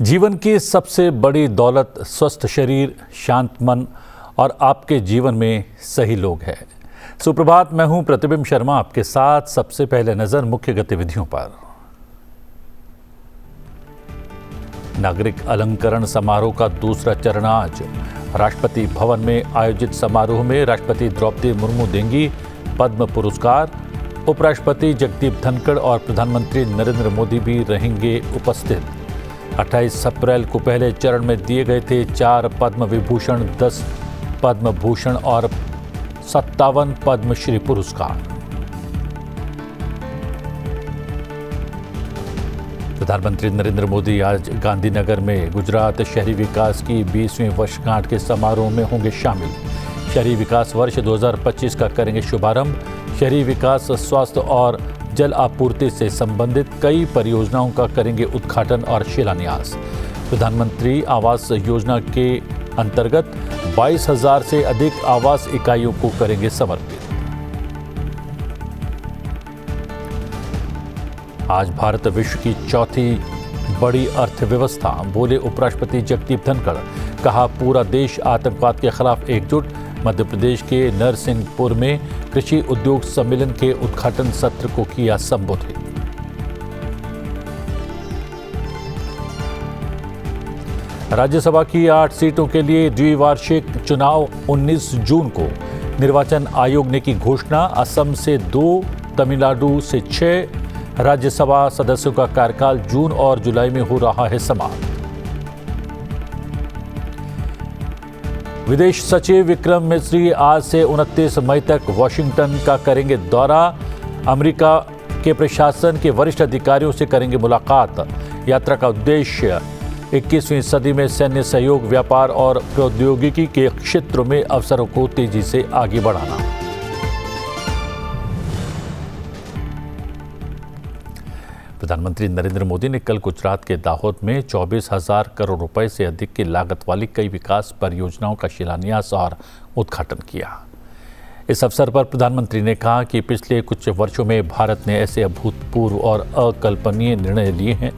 जीवन की सबसे बड़ी दौलत स्वस्थ शरीर, शांत मन और आपके जीवन में सही लोग हैं। सुप्रभात, मैं हूं प्रतिबिंब शर्मा आपके साथ। सबसे पहले नजर मुख्य गतिविधियों पर। नागरिक अलंकरण समारोह का दूसरा चरण आज राष्ट्रपति भवन में आयोजित समारोह में राष्ट्रपति द्रौपदी मुर्मू देंगी पद्म पुरस्कार। उपराष्ट्रपति जगदीप धनखड़ और प्रधानमंत्री नरेंद्र मोदी भी रहेंगे उपस्थित। 28 अप्रैल को पहले चरण में दिए गए थे 4 पद्म विभूषण, 10 पद्म भूषण और 57 पद्मश्री पुरस्कार। प्रधानमंत्री नरेंद्र मोदी आज गांधीनगर में गुजरात शहरी विकास की 20वीं वर्षगांठ के समारोह में होंगे शामिल। शहरी विकास वर्ष 2025 का करेंगे शुभारंभ। शहरी विकास, स्वास्थ्य और जल आपूर्ति से संबंधित कई परियोजनाओं का करेंगे उद्घाटन और शिलान्यास। प्रधानमंत्री आवास योजना के अंतर्गत 22,000 से अधिक आवास इकाइयों को करेंगे समर्पित। आज भारत विश्व की चौथी बड़ी अर्थव्यवस्था, बोले उपराष्ट्रपति जगदीप धनखड़। कहा, पूरा देश आतंकवाद के खिलाफ एकजुट। मध्य प्रदेश के नरसिंहपुर में कृषि उद्योग सम्मेलन के उद्घाटन सत्र को किया संबोधित। राज्यसभा की 8 सीटों के लिए द्विवार्षिक चुनाव 19 जून को। निर्वाचन आयोग ने की घोषणा। असम से 2, तमिलनाडु से 6 राज्यसभा सदस्यों का कार्यकाल जून और जुलाई में हो रहा है समाप्त। विदेश सचिव विक्रम मिस्री आज से 29 मई तक वॉशिंगटन का करेंगे दौरा। अमेरिका के प्रशासन के वरिष्ठ अधिकारियों से करेंगे मुलाकात। यात्रा का उद्देश्य 21वीं सदी में सैन्य सहयोग, व्यापार और प्रौद्योगिकी के क्षेत्रों में अवसरों को तेजी से आगे बढ़ाना। प्रधानमंत्री नरेंद्र मोदी ने कल गुजरात के दाहोद में 24,000 करोड़ रुपए से अधिक की लागत वाली कई विकास परियोजनाओं का शिलान्यास और उद्घाटन किया। इस अवसर पर प्रधानमंत्री ने कहा कि पिछले कुछ वर्षों में भारत ने ऐसे अभूतपूर्व और अकल्पनीय निर्णय लिए हैं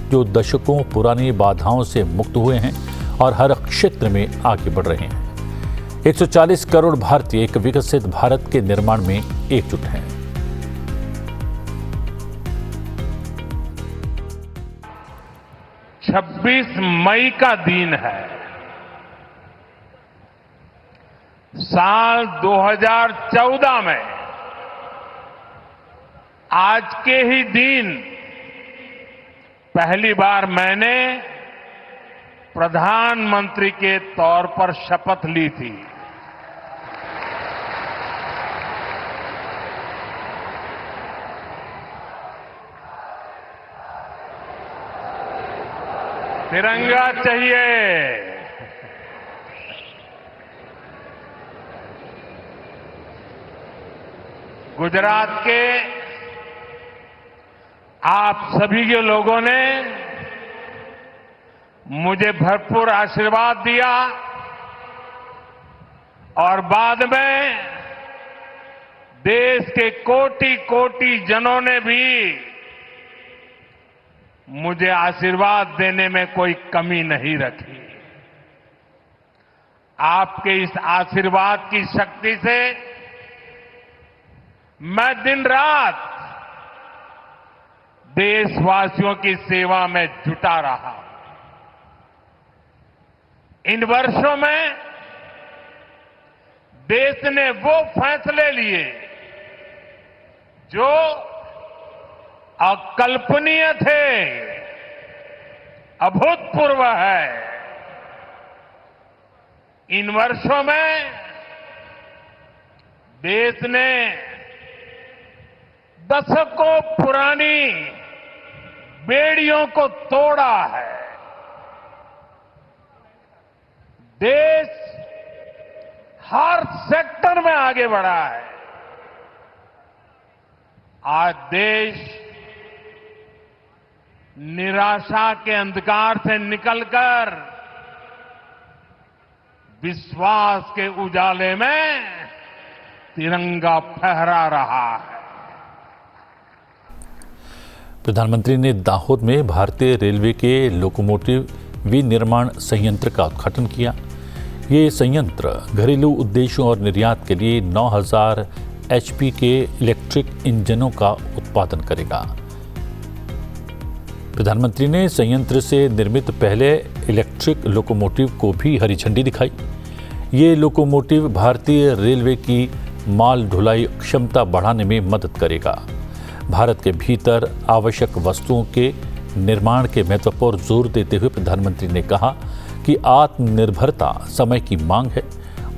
जो दशकों पुरानी बाधाओं से मुक्त हुए हैं और हर क्षेत्र में आगे बढ़ रहे हैं। 140 करोड़ भारतीय एक विकसित भारत के निर्माण में एकजुट हैं। छब्बीस मई का दिन है। साल 2014 में आज के ही दिन पहली बार मैंने प्रधानमंत्री के तौर पर शपथ ली थी। तिरंगा चाहिए। गुजरात के आप सभी के लोगों ने मुझे भरपूर आशीर्वाद दिया और बाद में देश के कोटि-कोटि जनों ने भी मुझे आशीर्वाद देने में कोई कमी नहीं रखी। आपके इस आशीर्वाद की शक्ति से मैं दिन रात देशवासियों की सेवा में जुटा रहा। इन वर्षों में देश ने वो फैसले लिए जो अकल्पनीय थे, अभूतपूर्व है। इन वर्षों में देश ने दशकों पुरानी बेड़ियों को तोड़ा है। देश हर सेक्टर में आगे बढ़ा है। आज देश निराशा के अंधकार से निकलकर विश्वास के उजाले में तिरंगा फहरा रहा है। प्रधानमंत्री ने दाहोद में भारतीय रेलवे के लोकोमोटिव विनिर्माण संयंत्र का उद्घाटन किया। ये संयंत्र घरेलू उद्देश्यों और निर्यात के लिए 9000 HP के इलेक्ट्रिक इंजनों का उत्पादन करेगा। प्रधानमंत्री ने संयंत्र से निर्मित पहले इलेक्ट्रिक लोकोमोटिव को भी हरी झंडी दिखाई। ये लोकोमोटिव भारतीय रेलवे की माल ढुलाई क्षमता बढ़ाने में मदद करेगा। भारत के भीतर आवश्यक वस्तुओं के निर्माण के महत्व पर जोर देते हुए प्रधानमंत्री ने कहा कि आत्मनिर्भरता समय की मांग है।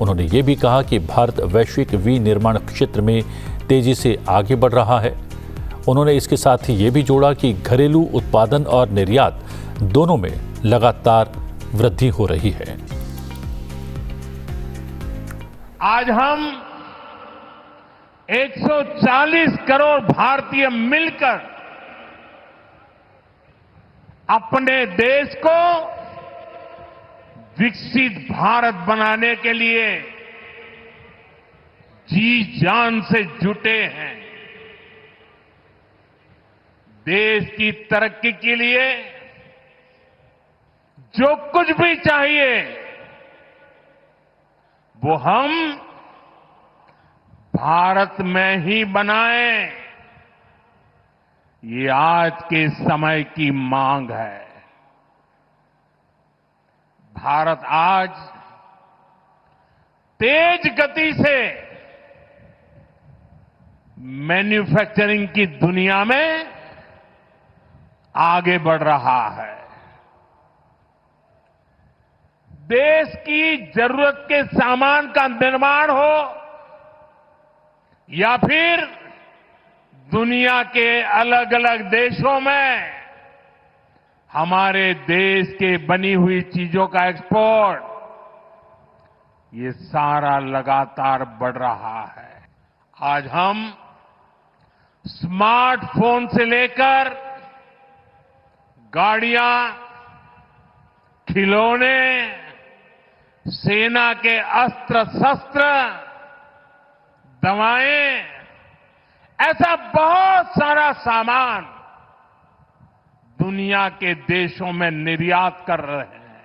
उन्होंने ये भी कहा कि भारत वैश्विक विनिर्माण क्षेत्र में तेजी से आगे बढ़ रहा है। उन्होंने इसके साथ ही ये भी जोड़ा कि घरेलू उत्पादन और निर्यात दोनों में लगातार वृद्धि हो रही है। आज हम 140 करोड़ भारतीय मिलकर अपने देश को विकसित भारत बनाने के लिए जी जान से जुटे हैं। देश की तरक्की के लिए जो कुछ भी चाहिए वो हम भारत में ही बनाएं, ये आज के समय की मांग है। भारत आज तेज गति से मैन्युफैक्चरिंग की दुनिया में आगे बढ़ रहा है। देश की जरूरत के सामान का निर्माण हो या फिर दुनिया के अलग अलग देशों में हमारे देश के बनी हुई चीजों का एक्सपोर्ट, ये सारा लगातार बढ़ रहा है। आज हम स्मार्टफोन से लेकर गाड़ियां, खिलौने, सेना के अस्त्र शस्त्र, दवाएं, ऐसा बहुत सारा सामान दुनिया के देशों में निर्यात कर रहे हैं।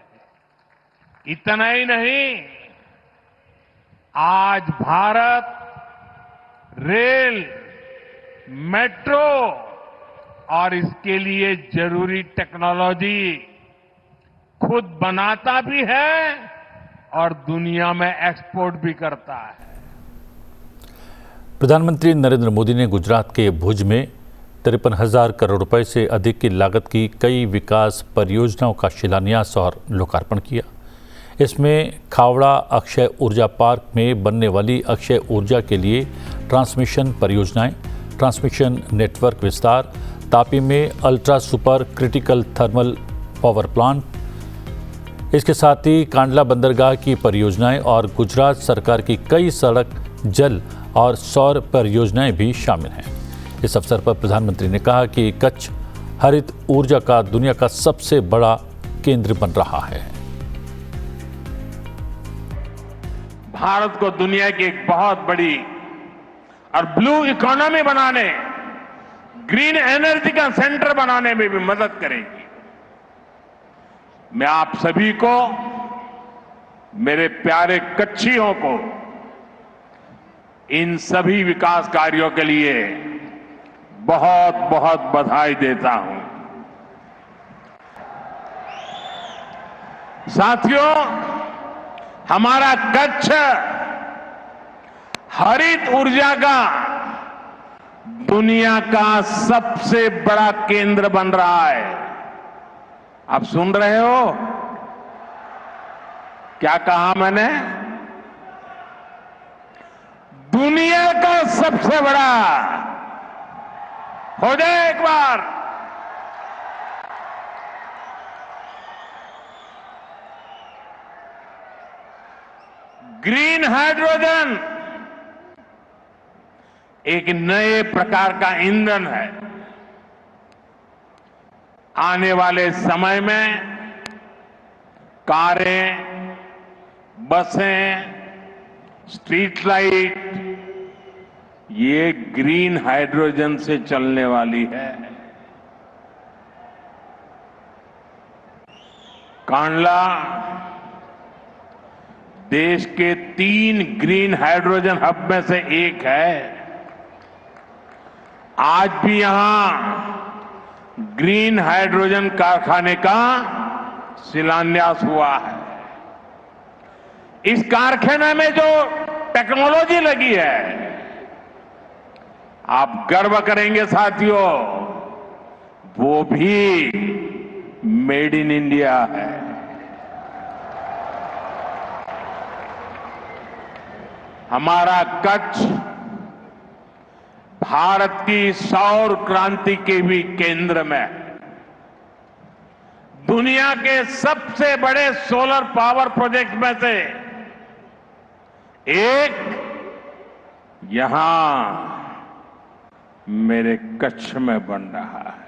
इतना ही नहीं, आज भारत रेल, मेट्रो और इसके लिए जरूरी टेक्नोलॉजी खुद बनाता भी है और दुनिया में एक्सपोर्ट भी करता है। प्रधानमंत्री नरेंद्र मोदी ने गुजरात के भुज में 53,000 करोड़ रुपए से अधिक की लागत की कई विकास परियोजनाओं का शिलान्यास और लोकार्पण किया। इसमें खावड़ा अक्षय ऊर्जा पार्क में बनने वाली अक्षय ऊर्जा के लिए ट्रांसमिशन परियोजनाएं, ट्रांसमिशन नेटवर्क विस्तार, तापी में ultra super critical thermal power plant, इसके साथ ही कांडला बंदरगाह की परियोजनाएं और गुजरात सरकार की कई सड़क, जल और सौर परियोजनाएं भी शामिल हैं। इस अवसर पर प्रधानमंत्री ने कहा कि कच्छ हरित ऊर्जा का दुनिया का सबसे बड़ा केंद्र बन रहा है। भारत को दुनिया की एक बहुत बड़ी और ब्लू इकोनॉमी बनाने, ग्रीन एनर्जी का सेंटर बनाने में भी मदद करेगी। मैं आप सभी को, मेरे प्यारे कच्छियों को इन सभी विकास कार्यों के लिए बहुत बहुत बधाई देता हूं। साथियों, हमारा कच्छ हरित ऊर्जा का दुनिया का सबसे बड़ा केंद्र बन रहा है। आप सुन रहे हो क्या कहा मैंने? दुनिया का सबसे बड़ा। हो जाए एक बार। ग्रीन हाइड्रोजन एक नए प्रकार का ईंधन है। आने वाले समय में कारें, बसें, स्ट्रीट लाइट, ये ग्रीन हाइड्रोजन से चलने वाली है। कांडला देश के 3 ग्रीन हाइड्रोजन हब में से एक है। आज भी यहां ग्रीन हाइड्रोजन कारखाने का शिलान्यास हुआ है। इस कारखाने में जो टेक्नोलॉजी लगी है, आप गर्व करेंगे साथियों, वो भी मेड इन इंडिया है। हमारा कच्छ भारत की सौर क्रांति के भी केंद्र में है। दुनिया के सबसे बड़े सोलर पावर प्रोजेक्ट में से एक यहां मेरे कच्छ में बन रहा है।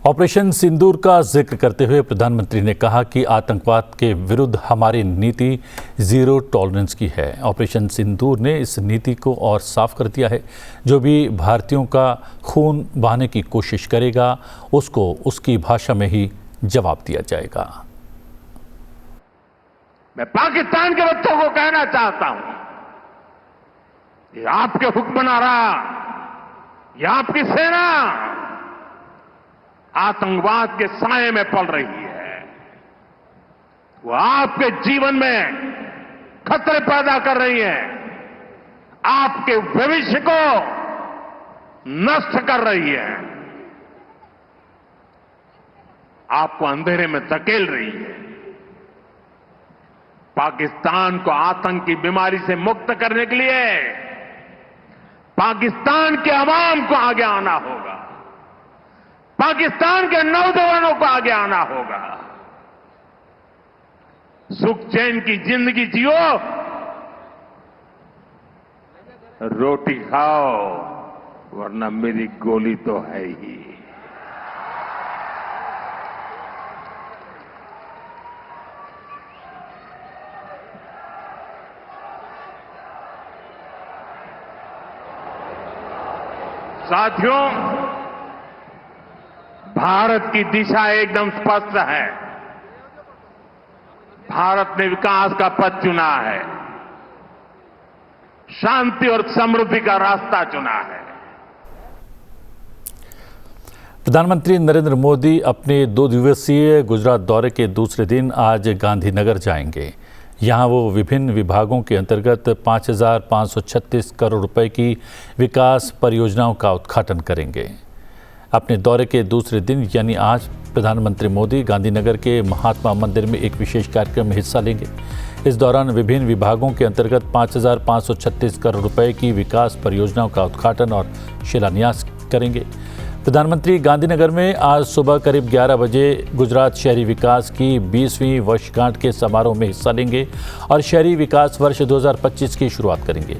ऑपरेशन सिंदूर का जिक्र करते हुए प्रधानमंत्री ने कहा कि आतंकवाद के विरुद्ध हमारी नीति जीरो टॉलरेंस की है। ऑपरेशन सिंदूर ने इस नीति को और साफ कर दिया है। जो भी भारतीयों का खून बहाने की कोशिश करेगा, उसको उसकी भाषा में ही जवाब दिया जाएगा। मैं पाकिस्तान के बच्चों को कहना चाहता हूं, ये आपके हुक्मनारा, ये आपकी सेना आतंकवाद के साए में पल रही है। वो आपके जीवन में खतरे पैदा कर रही है, आपके भविष्य को नष्ट कर रही है, आपको अंधेरे में धकेल रही है। पाकिस्तान को आतंक की बीमारी से मुक्त करने के लिए पाकिस्तान के अवाम को आगे आना होगा, पाकिस्तान के नौजवानों को आगे आना होगा। सुख चैन की जिंदगी जियो, रोटी खाओ, वरना मेरी गोली तो है ही। साथियों, भारत की दिशा एकदम स्पष्ट है। भारत ने विकास का पथ चुना है, शांति और समृद्धि का रास्ता चुना है। प्रधानमंत्री नरेंद्र मोदी अपने 2 दिवसीय गुजरात दौरे के दूसरे दिन आज गांधीनगर जाएंगे। यहां वो विभिन्न विभागों के अंतर्गत 5,536 करोड़ रुपए की विकास परियोजनाओं का उद्घाटन करेंगे। अपने दौरे के दूसरे दिन यानी आज प्रधानमंत्री मोदी गांधीनगर के महात्मा मंदिर में एक विशेष कार्यक्रम में हिस्सा लेंगे। इस दौरान विभिन्न विभागों के अंतर्गत 5,536 करोड़ रुपए की विकास परियोजनाओं का उद्घाटन और शिलान्यास करेंगे। प्रधानमंत्री गांधीनगर में आज सुबह करीब 11 बजे गुजरात शहरी विकास की 20वीं वर्षगांठ के समारोह में हिस्सा लेंगे और शहरी विकास वर्ष 2025 की शुरुआत करेंगे।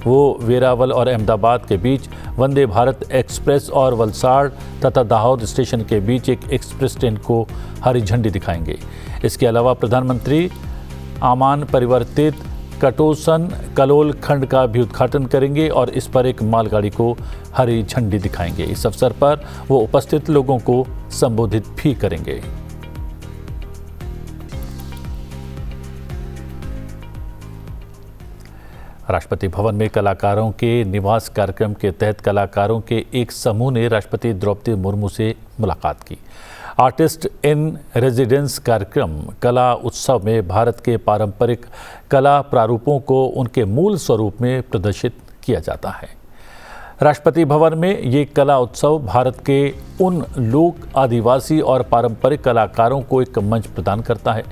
वो वेरावल और अहमदाबाद के बीच वंदे भारत एक्सप्रेस और वलसाड़ तथा दाहोद स्टेशन के बीच एक एक्सप्रेस ट्रेन को हरी झंडी दिखाएंगे। इसके अलावा प्रधानमंत्री आमान परिवर्तित कटोसन कलोल खंड का भी उद्घाटन करेंगे और इस पर एक मालगाड़ी को हरी झंडी दिखाएंगे। इस अवसर पर वो उपस्थित लोगों को संबोधित भी करेंगे। राष्ट्रपति भवन में कलाकारों के निवास कार्यक्रम के तहत कलाकारों के एक समूह ने राष्ट्रपति द्रौपदी मुर्मू से मुलाकात की। आर्टिस्ट इन रेजिडेंस कार्यक्रम कला उत्सव में भारत के पारंपरिक कला प्रारूपों को उनके मूल स्वरूप में प्रदर्शित किया जाता है। राष्ट्रपति भवन में ये कला उत्सव भारत के उन लोक आदिवासी और पारंपरिक कलाकारों को एक मंच प्रदान करता है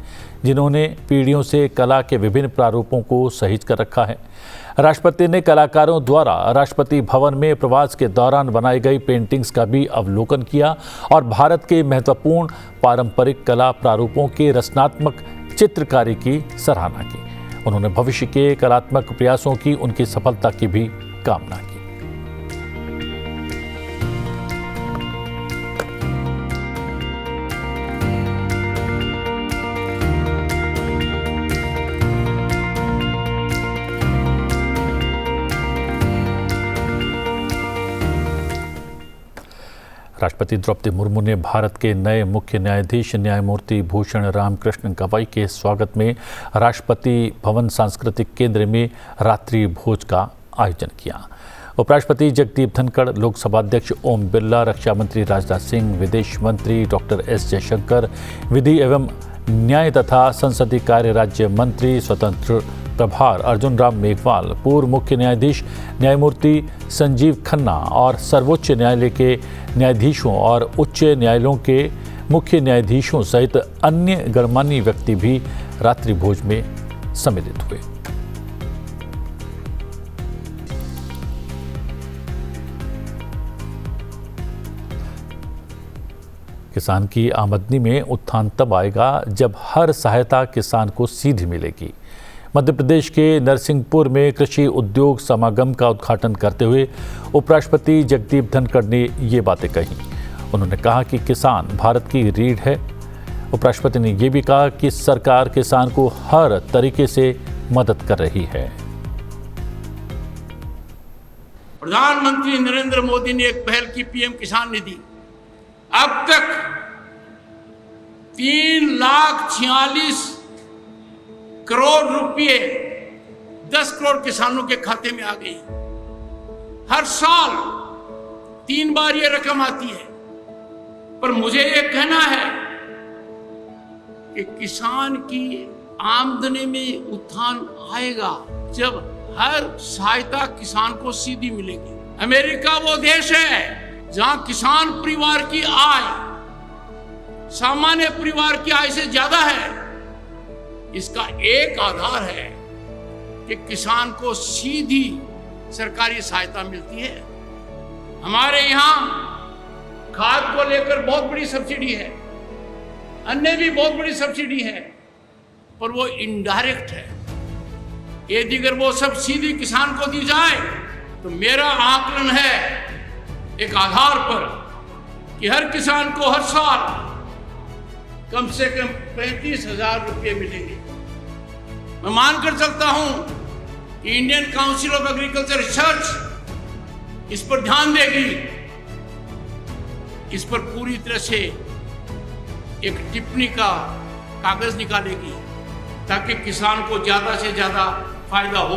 जिन्होंने पीढ़ियों से कला के विभिन्न प्रारूपों को सहेज कर रखा है। राष्ट्रपति ने कलाकारों द्वारा राष्ट्रपति भवन में प्रवास के दौरान बनाई गई पेंटिंग्स का भी अवलोकन किया और भारत के महत्वपूर्ण पारंपरिक कला प्रारूपों के रचनात्मक चित्रकारी की सराहना की। उन्होंने भविष्य के कलात्मक प्रयासों की उनकी सफलता की भी कामना की। राष्ट्रपति द्रौपदी मुर्मू ने भारत के नए मुख्य न्यायाधीश न्यायमूर्ति भूषण रामकृष्ण गवाई के स्वागत में राष्ट्रपति भवन सांस्कृतिक केंद्र में रात्रि भोज का आयोजन किया। उपराष्ट्रपति जगदीप धनखड़, लोकसभा अध्यक्ष ओम बिरला, रक्षा मंत्री राजनाथ सिंह, विदेश मंत्री डॉक्टर एस जयशंकर, विधि एवं न्याय तथा संसदीय कार्य राज्य मंत्री स्वतंत्र प्रभार अर्जुन राम मेघवाल, पूर्व मुख्य न्यायाधीश न्यायमूर्ति संजीव खन्ना और सर्वोच्च न्यायालय के न्यायाधीशों और उच्च न्यायालयों के मुख्य न्यायाधीशों सहित अन्य गणमान्य व्यक्ति भी रात्रि भोज में सम्मिलित हुए। किसान की आमदनी में उत्थान तब आएगा जब हर सहायता किसान को सीधी मिलेगी। मध्य प्रदेश के नरसिंहपुर में कृषि उद्योग समागम का उद्घाटन करते हुए उपराष्ट्रपति जगदीप धनखड़ ने ये बातें कही। उन्होंने कहा कि किसान भारत की रीढ़ है। उपराष्ट्रपति ने यह भी कहा कि सरकार किसान को हर तरीके से मदद कर रही है। प्रधानमंत्री नरेंद्र मोदी ने एक पहल की, पीएम किसान निधि। अब तक 3,46,00,000 करोड़ रुपए 10 करोड़ किसानों के खाते में आ गए। हर साल 3 बार ये रकम आती है। पर मुझे ये कहना है कि किसान की आमदनी में उत्थान आएगा जब हर सहायता किसान को सीधी मिलेगी। अमेरिका वो देश है जहां किसान परिवार की आय सामान्य परिवार की आय से ज्यादा है। इसका एक आधार है कि किसान को सीधी सरकारी सहायता मिलती है। हमारे यहां खाद को लेकर बहुत बड़ी सब्सिडी है, अन्य भी बहुत बड़ी सब्सिडी है, पर वो इनडायरेक्ट है। यदि अगर वो सब सीधी किसान को दी जाए तो मेरा आकलन है एक आधार पर कि हर किसान को हर साल कम से कम 35,000 रुपये मिलेंगे। मैं मानकर चलता हूं कि Indian council of agriculture research इस पर ध्यान देगी, इस पर पूरी तरह से एक टिप्पणी का कागज निकालेगी ताकि किसान को ज्यादा से ज्यादा फायदा हो।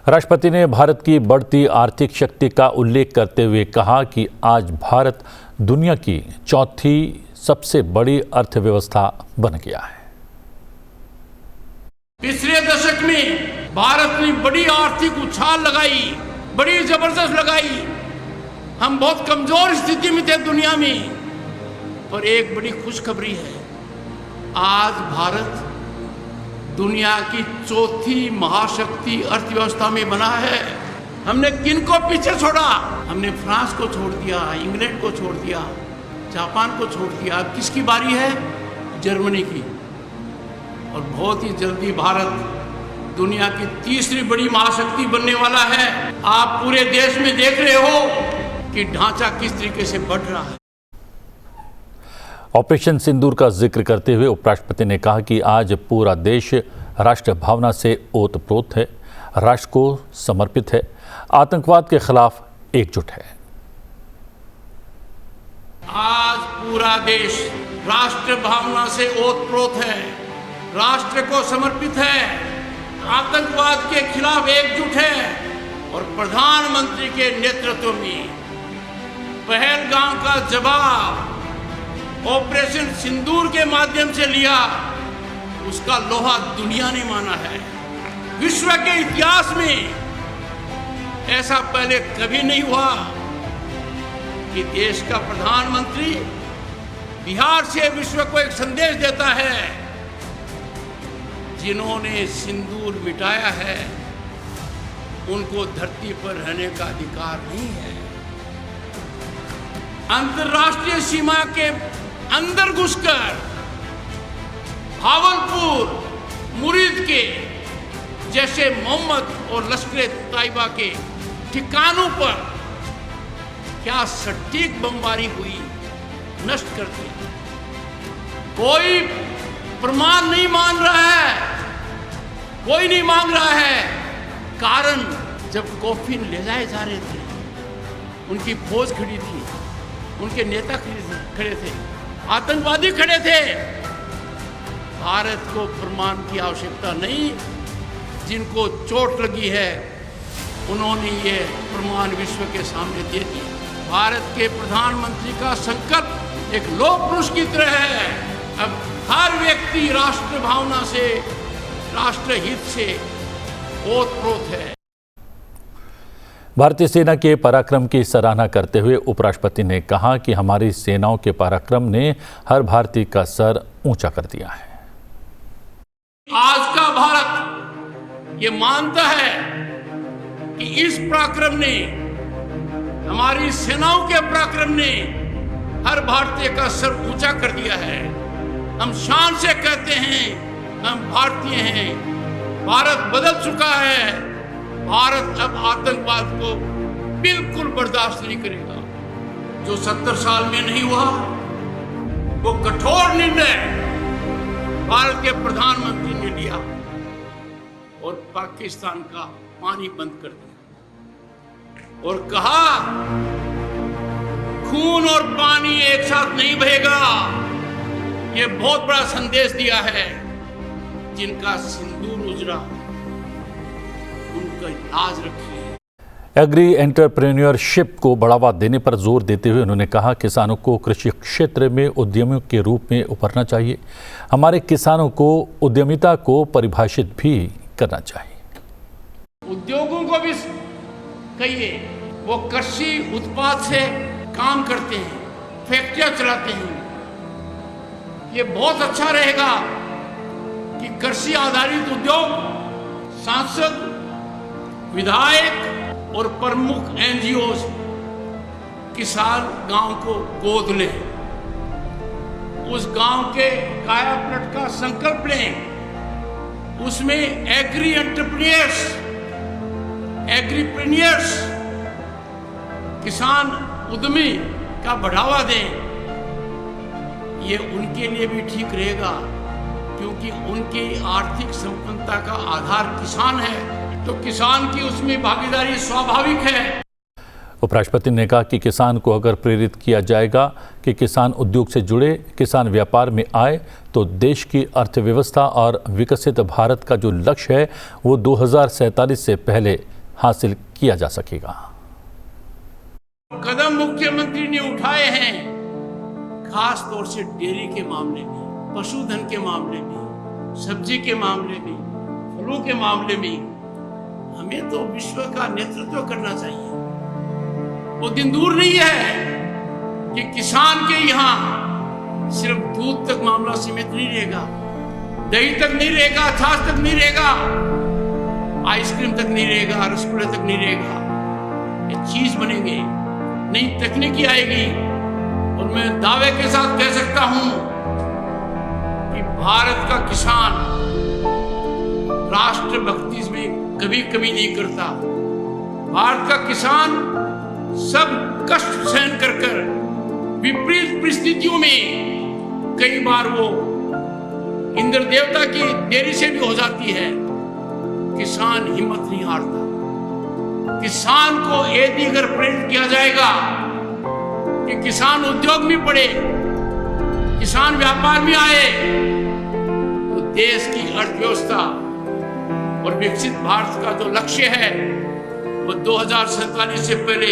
राष्ट्रपति ने भारत की बढ़ती आर्थिक शक्ति का उल्लेख करते हुए कहा कि आज भारत दुनिया की चौथी सबसे बड़ी अर्थव्यवस्था बन गया है। पिछले दशक में भारत ने बड़ी आर्थिक उछाल लगाई, बड़ी जबरदस्त लगाई। हम बहुत कमजोर स्थिति में थे दुनिया में, पर एक बड़ी खुशखबरी है, आज भारत दुनिया की चौथी महाशक्ति अर्थव्यवस्था में बना है। हमने किन को पीछे छोड़ा? हमने फ्रांस को छोड़ दिया, इंग्लैंड को छोड़ दिया, जापान को छोड़ दिया। अब किसकी बारी है? जर्मनी की। और बहुत ही जल्दी भारत दुनिया की तीसरी बड़ी महाशक्ति बनने वाला है। आप पूरे देश में देख रहे हो कि ढांचा किस तरीके से बढ़ रहा है। ऑपरेशन सिंदूर का जिक्र करते हुए उपराष्ट्रपति ने कहा कि आज पूरा देश राष्ट्र भावना से ओतप्रोत है, राष्ट्र को समर्पित है, आतंकवाद के खिलाफ एकजुट है। आज पूरा देश राष्ट्र भावना से ओतप्रोत है, राष्ट्र को समर्पित है, आतंकवाद के खिलाफ एकजुट है और प्रधानमंत्री के नेतृत्व में पहलगाम का जवाब ऑपरेशन सिंदूर के माध्यम से लिया, उसका लोहा दुनिया ने माना है। विश्व के इतिहास में ऐसा पहले कभी नहीं हुआ कि देश का प्रधानमंत्री बिहार से विश्व को एक संदेश देता है, जिन्होंने सिंदूर मिटाया है उनको धरती पर रहने का अधिकार नहीं है। अंतर्राष्ट्रीय सीमा के अंदर घुसकर भावलपुर, मुरीद के जैसे मोहम्मद और लश्कर तैयबा के ठिकानों पर क्या सटीक बमबारी हुई, नष्ट कर दिया। कोई प्रमाण नहीं मान रहा है, कोई नहीं मांग रहा है। कारण जब कॉफिन ले जाए जा रहे थे, उनकी फौज खड़ी थी, उनके नेता खड़े थे, आतंकवादी खड़े थे। भारत को प्रमाण की आवश्यकता नहीं, जिनको चोट लगी है उन्होंने ये प्रमाण विश्व के सामने दे दिया। भारत के प्रधानमंत्री का संकल्प एक लौह पुरुष की तरह है। अब हर व्यक्ति राष्ट्र भावना से, राष्ट्र हित से ओतप्रोत है। भारतीय सेना के पराक्रम की सराहना करते हुए उपराष्ट्रपति ने कहा कि हमारी सेनाओं के पराक्रम ने हर भारतीय का सर ऊंचा कर दिया है। आज का भारत ये मानता है कि इस पराक्रम ने, हमारी सेनाओं के पराक्रम ने हर भारतीय का सर ऊंचा कर दिया है। हम शान से कहते हैं हम भारतीय हैं। भारत बदल चुका है। भारत अब आतंकवाद को बिल्कुल बर्दाश्त नहीं करेगा। जो 70 साल में नहीं हुआ वो कठोर निर्णय भारत के प्रधानमंत्री ने लिया और पाकिस्तान का पानी बंद कर दिया और कहा खून और पानी एक साथ नहीं बहेगा। ये बहुत बड़ा संदेश दिया है। जिनका सिंदूर उजड़ा उनका लाज रखिए। एग्री एंटरप्रेन्योरशिप को बढ़ावा देने पर जोर देते हुए उन्होंने कहा किसानों को कृषि क्षेत्र में उद्यमियों के रूप में उभरना चाहिए। हमारे किसानों को उद्यमिता को परिभाषित भी करना चाहिए। उद्योगों को भी कहिए वो कृषि उत्पाद से काम करते हैं, फैक्ट्रियां चलाते हैं। ये बहुत अच्छा रहेगा कि कृषि आधारित उद्योग सांसद, विधायक और प्रमुख एनजीओ किसान गांव को गोद लें, उस गांव के कायापलट का संकल्प लें। उसमें एग्री एग्रीप्रेन्योर्स किसान उद्यमी का बढ़ावा दें। ये उनके लिए भी ठीक रहेगा क्योंकि उनकी आर्थिक संपन्नता का आधार किसान है, तो किसान की उसमें भागीदारी स्वाभाविक है। उपराष्ट्रपति ने कहा कि किसान को अगर प्रेरित किया जाएगा कि किसान उद्योग से जुड़े, किसान व्यापार में आए, तो देश की अर्थव्यवस्था और विकसित भारत का जो लक्ष्य है वो 2047 से पहले हासिल किया जा सकेगा। कदम मुख्यमंत्री ने उठाए हैं, खास तौर से डेयरी के मामले में, पशुधन के मामले में, सब्जी के मामले में, फलों के मामले में हमें तो विश्व का नेतृत्व करना चाहिए। वो दिन दूर नहीं है कि किसान के यहाँ सिर्फ दूध तक मामला सीमित नहीं रहेगा, दही तक नहीं रहेगा, छाछ तक नहीं रहेगा, आइसक्रीम तक नहीं रहेगा, रसगुल्ले तक नहीं रहेगा। ये चीज बनेंगे, नई तकनीकी आएगी और मैं दावे के साथ कह सकता हूं कि भारत का किसान राष्ट्रभक्ति में कभी कमी नहीं करता। भारत का किसान सब कष्ट सहन कर विपरीत परिस्थितियों में कई बार वो इंद्र देवता की देरी से भी हो जाती है, किसान हिम्मत नहीं हारता। किसान को यदि अगर प्रेरित किया जाएगा कि किसान उद्योग में पड़े, किसान व्यापार में आए, तो देश की अर्थव्यवस्था और विकसित भारत का जो लक्ष्य है वो 2047 से पहले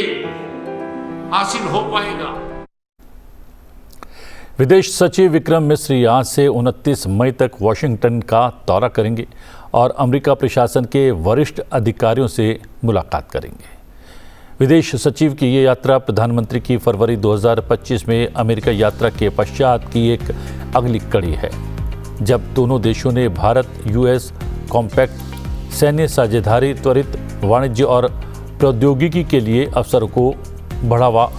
हासिल हो पाएगा। विदेश सचिव विक्रम मिस्री आज से 29 मई तक वॉशिंगटन का दौरा करेंगे और अमेरिका प्रशासन के वरिष्ठ अधिकारियों से मुलाकात करेंगे। विदेश सचिव की ये यात्रा प्रधानमंत्री की फरवरी 2025 में अमेरिका यात्रा के पश्चात की एक अगली कड़ी है, जब दोनों देशों ने भारत यूएस कॉम्पैक्ट सैन्य साझेदारी, त्वरित वाणिज्य और प्रौद्योगिकी के लिए अवसरों को बढ़ावा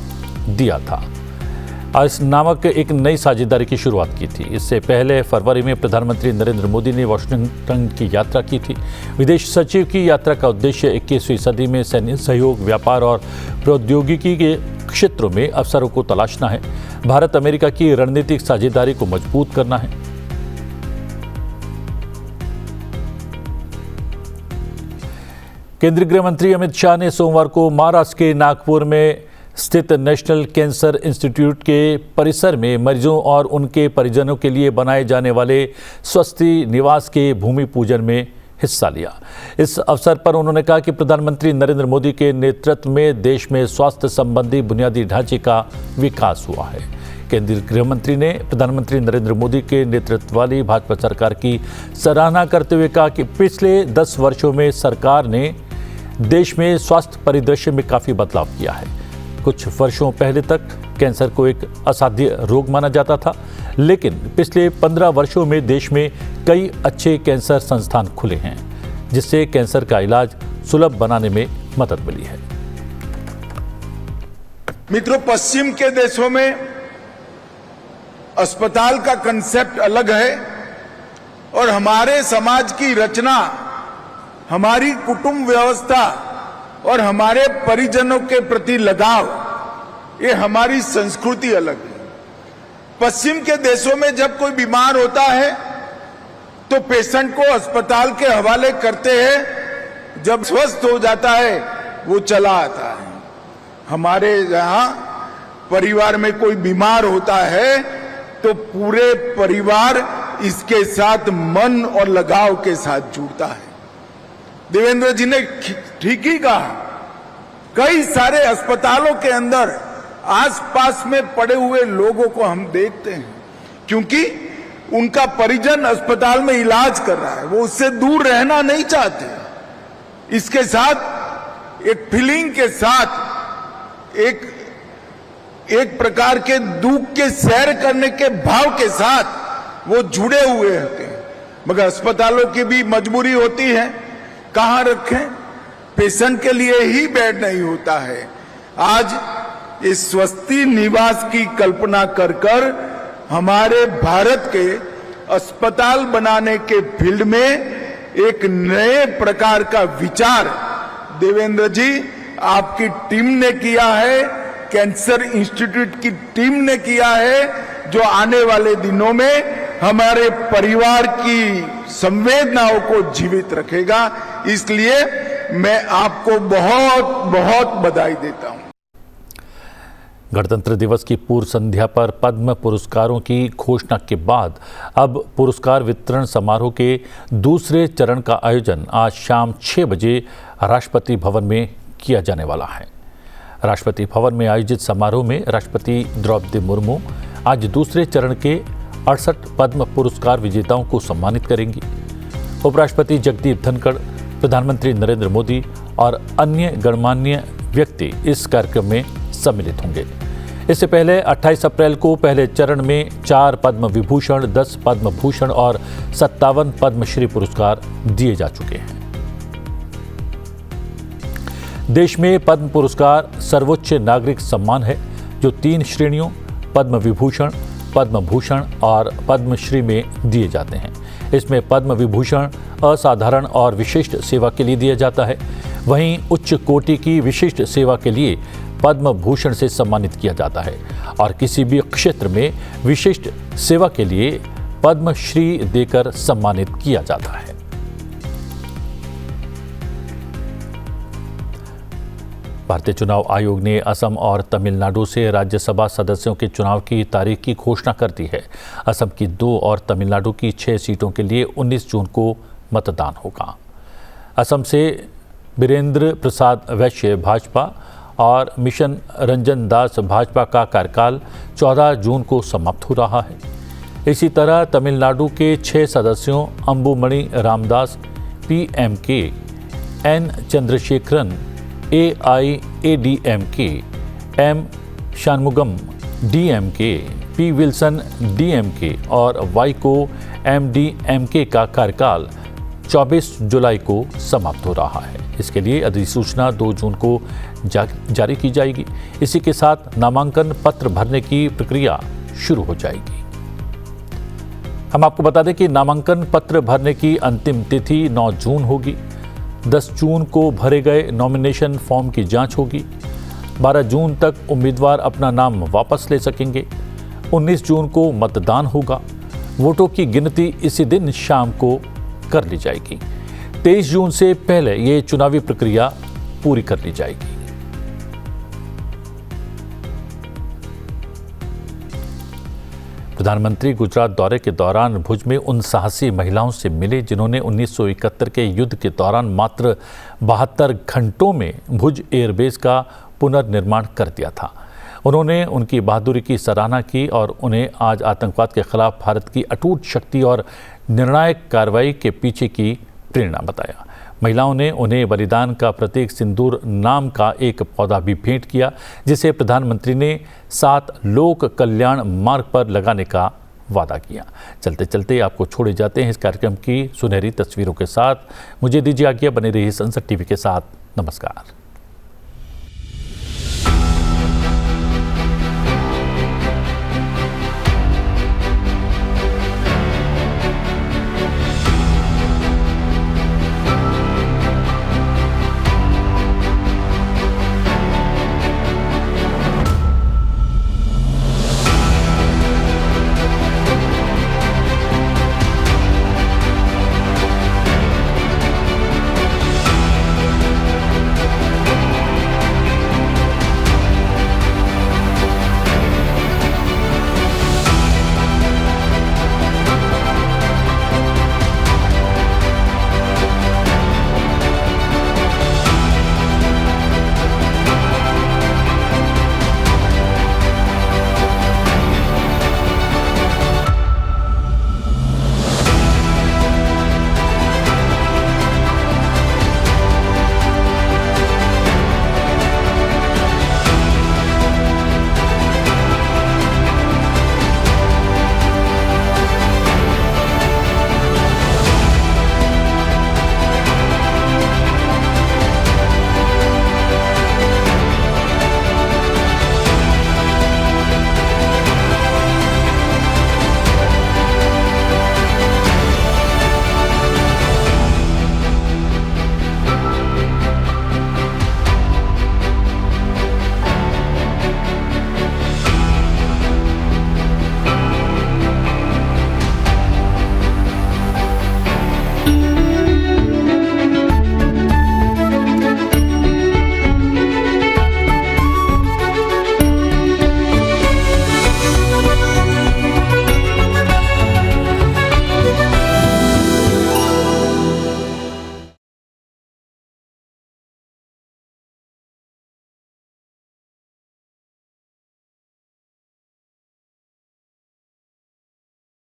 दिया था। इस नामक एक नई साझेदारी की शुरुआत की थी। इससे पहले फरवरी में प्रधानमंत्री नरेंद्र मोदी ने वाशिंगटन की यात्रा की थी। विदेश सचिव की यात्रा का उद्देश्य 21वीं सदी में सैन्य सहयोग, व्यापार और प्रौद्योगिकी के क्षेत्रों में अवसरों को तलाशना है। भारत अमेरिका की रणनीतिक साझेदारी को मजबूत करना है। केंद्रीय गृह मंत्री अमित शाह ने सोमवार को महाराष्ट्र के नागपुर में स्थित नेशनल कैंसर इंस्टीट्यूट के परिसर में मरीजों और उनके परिजनों के लिए बनाए जाने वाले स्वस्ति निवास के भूमि पूजन में हिस्सा लिया। इस अवसर पर उन्होंने कहा कि प्रधानमंत्री नरेंद्र मोदी के नेतृत्व में देश में स्वास्थ्य संबंधी बुनियादी ढांचे का विकास हुआ है। केंद्रीय गृह मंत्री ने प्रधानमंत्री नरेंद्र मोदी के नेतृत्व वाली भाजपा सरकार की सराहना करते हुए कहा कि पिछले 10 वर्षों में सरकार ने देश में स्वास्थ्य परिदृश्य में काफ़ी बदलाव किया है। कुछ वर्षों पहले तक कैंसर को एक असाध्य रोग माना जाता था, लेकिन पिछले 15 वर्षों में देश में कई अच्छे कैंसर संस्थान खुले हैं, जिससे कैंसर का इलाज सुलभ बनाने में मदद मिली है। मित्रों, पश्चिम के देशों में अस्पताल का कंसेप्ट अलग है और हमारे समाज की रचना, हमारी कुटुंब व्यवस्था और हमारे परिजनों के प्रति लगाव, ये हमारी संस्कृति अलग है। पश्चिम के देशों में जब कोई बीमार होता है तो पेशेंट को अस्पताल के हवाले करते हैं, जब स्वस्थ हो जाता है वो चला आता है। हमारे यहाँ परिवार में कोई बीमार होता है तो पूरे परिवार इसके साथ मन और लगाव के साथ जुड़ता है। देवेंद्र जी ने ठीक ही कहा, कई सारे अस्पतालों के अंदर आसपास में पड़े हुए लोगों को हम देखते हैं, क्योंकि उनका परिजन अस्पताल में इलाज कर रहा है, वो उससे दूर रहना नहीं चाहते। इसके साथ एक फीलिंग के साथ, एक प्रकार के दुख के सैर करने के भाव के साथ वो जुड़े हुए होते हैं। मगर अस्पतालों की भी मजबूरी होती है, कहां रखें, पेशेंट के लिए ही बेड नहीं होता है। आज इस स्वस्ति निवास की कल्पना कर हमारे भारत के अस्पताल बनाने के फील्ड में एक नए प्रकार का विचार देवेंद्र जी आपकी टीम ने किया है, कैंसर इंस्टीट्यूट की टीम ने किया है, जो आने वाले दिनों में हमारे परिवार की संवेदनाओं को जीवित रखेगा। इसलिए मैं आपको बहुत बहुत बधाई देता हूं। गणतंत्र दिवस की पूर्व संध्या पर पद्म पुरस्कारों की घोषणा के बाद अब पुरस्कार वितरण समारोह के दूसरे चरण का आयोजन आज शाम 6 बजे राष्ट्रपति भवन में किया जाने वाला है। राष्ट्रपति भवन में आयोजित समारोह में राष्ट्रपति द्रौपदी मुर्मू आज दूसरे चरण के 68 पद्म पुरस्कार विजेताओं को सम्मानित करेंगी। उपराष्ट्रपति जगदीप धनखड़, प्रधानमंत्री नरेंद्र मोदी और अन्य गणमान्य व्यक्ति इस कार्यक्रम में सम्मिलित होंगे। इससे पहले 28 अप्रैल को पहले चरण में 4 पद्म विभूषण, 10 पद्म भूषण और 57 पद्मश्री पुरस्कार दिए जा चुके हैं। देश में पद्म पुरस्कार सर्वोच्च नागरिक सम्मान है, जो 3 श्रेणियों पद्म विभूषण, पद्म भूषण और पद्मश्री में दिए जाते हैं। इसमें पद्म विभूषण असाधारण और विशिष्ट सेवा के लिए दिया जाता है, वहीं उच्च कोटि की विशिष्ट सेवा के लिए पद्म भूषण से सम्मानित किया जाता है और किसी भी क्षेत्र में विशिष्ट सेवा के लिए पद्मश्री देकर सम्मानित किया जाता है। भारतीय चुनाव आयोग ने असम और तमिलनाडु से राज्यसभा सदस्यों के चुनाव की तारीख की घोषणा कर दी है। असम की 2 और तमिलनाडु की 6 सीटों के लिए 19 जून को मतदान होगा। असम से बीरेंद्र प्रसाद वैश्य भाजपा और मिशन रंजन दास भाजपा का कार्यकाल 14 जून को समाप्त हो रहा है। इसी तरह तमिलनाडु के 6 सदस्यों Anbumani Ramdas PMK, N Chandrasekaran AIADMK, M Shanmugam DMK, P Wilson DMK और वाइको MDMK का कार्यकाल 24 जुलाई को समाप्त हो रहा है। इसके लिए अधिसूचना 2 जून को जारी की जाएगी। इसी के साथ नामांकन पत्र भरने की प्रक्रिया शुरू हो जाएगी। हम आपको बता दें कि नामांकन पत्र भरने की अंतिम तिथि 9 जून होगी। 10 जून को भरे गए नॉमिनेशन फॉर्म की जांच होगी। 12 जून तक उम्मीदवार अपना नाम वापस ले सकेंगे। 19 जून को मतदान होगा। वोटों की गिनती इसी दिन शाम को कर ली जाएगी। 23 जून से पहले ये चुनावी प्रक्रिया पूरी कर ली जाएगी। प्रधानमंत्री गुजरात दौरे के दौरान भुज में उन साहसी महिलाओं से मिले जिन्होंने 1971 के युद्ध के दौरान मात्र 72 घंटों में भुज एयरबेस का पुनर्निर्माण कर दिया था। उन्होंने उनकी बहादुरी की सराहना की और उन्हें आज आतंकवाद के खिलाफ भारत की अटूट शक्ति और निर्णायक कार्रवाई के पीछे की प्रेरणा बताया। महिलाओं ने उन्हें बलिदान का प्रतीक सिंदूर नाम का एक पौधा भी भेंट किया, जिसे प्रधानमंत्री ने 7 लोक कल्याण मार्ग पर लगाने का वादा किया। चलते चलते आपको छोड़े जाते हैं इस कार्यक्रम की सुनहरी तस्वीरों के साथ। मुझे दीजिए आज्ञा, बने रहिए संसद टीवी के साथ। नमस्कार।